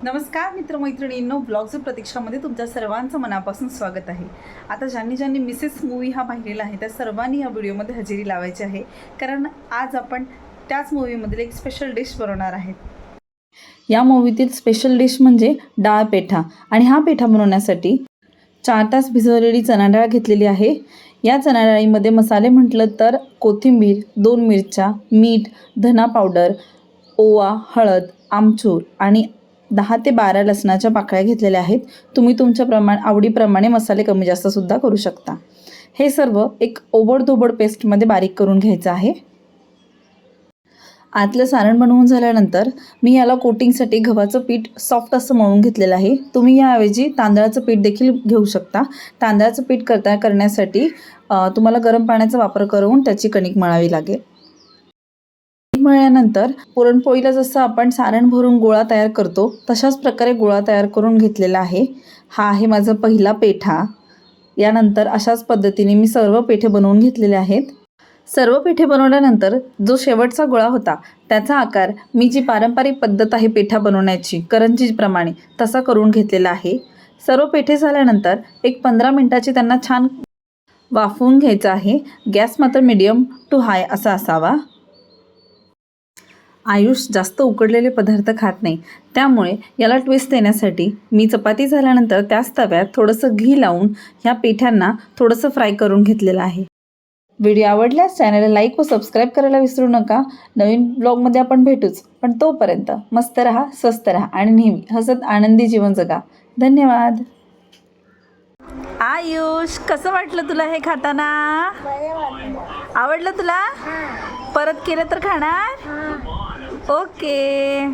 नमस्कार मित्रमैत्रिणींनो, ब्लॉग्स प्रतीक्षामध्ये तुमच्या सर्वांचं मनापासून स्वागत आहे। आता ज्यांनी मिसेस मूवी हा पाहिलेला आहे त्या सर्वांनी या व्हिडिओमध्ये हजेरी लावायची आहे, कारण आज आपण त्याच मूवीमधील एक स्पेशल डिश बनवणार आहेत। या मूवीतील स्पेशल डिश म्हणजे डाळ पेठा, आणि हा पेठा बनवण्यासाठी 4 तास भिजवलेली चणा डाळ घेतलेली आहे। या चणा डाळीमध्ये मसाले म्हटलं तर कोथिंबीर, 2 मिरच्या, मीठ, धना पावडर, ओवा, हळद, आमचूर आणि 10 ते 12 लसणाच्या पाकळ्या घेतलेल्या आहेत। तुम्ही तुमच्या आवडीप्रमाणे मसाले कमी जास्त सुद्धा करू शकता। हे सर्व एक ओबडधोबड पेस्टमध्ये बारीक करून घ्यायचं आहे। आतलं सारण बनवून झाल्यानंतर मी याला कोटिंगसाठी गव्हाचं पीठ सॉफ्ट असं मळून घेतलेलं आहे। तुम्ही याऐवजी तांदळाचं पीठ देखील घेऊ शकता। तांदळाचं पीठ करण्यासाठी तुम्हाला गरम पाण्याचा वापर करून त्याची कणिक मळावी लागेल। मळल्यानंतर पुरणपोळीला जसं आपण सारण भरून गोळा तयार करतो तशाच प्रकारे गोळा तयार करून घेतलेला आहे। हा आहे माझा पहिला पेठा। यानंतर अशाच पद्धतीने मी सर्व पेठे बनवून घेतलेले आहेत। सर्व पेठे बनवल्यानंतर जो शेवटचा गोळा होता त्याचा आकार मी जी पारंपरिक पद्धत आहे पेठा बनवण्याची करंजीप्रमाणे तसा करून घेतलेला आहे। सर्व पेठे झाल्यानंतर एक 15 मिनिटाची त्यांना छान वाफवून घ्यायचं आहे। गॅस मात्र मीडियम टू हाय असा असावा। आयुष जास्त उकडलेले पदार्थ खात नाही, त्यामुळे याला ट्विस्ट देण्यासाठी मी चपाती झाल्यानंतर त्याच तव्यात थोडंसं घी लावून ह्या पेठ्यांना थोडंसं फ्राय करून घेतलेलं आहे। व्हिडिओ आवडल्यास चॅनलला लाईक व सबस्क्राईब करायला विसरू नका। नवीन ब्लॉगमध्ये आपण भेटूच, पण तोपर्यंत मस्त रहा, स्वस्त रहा आणि नेहमी हसत आनंदी जीवन जगा। धन्यवाद। आयुष, कसं वाटलं तुला हे खाताना? आवडलं तुला? परत केलं तर खाणार? ओके।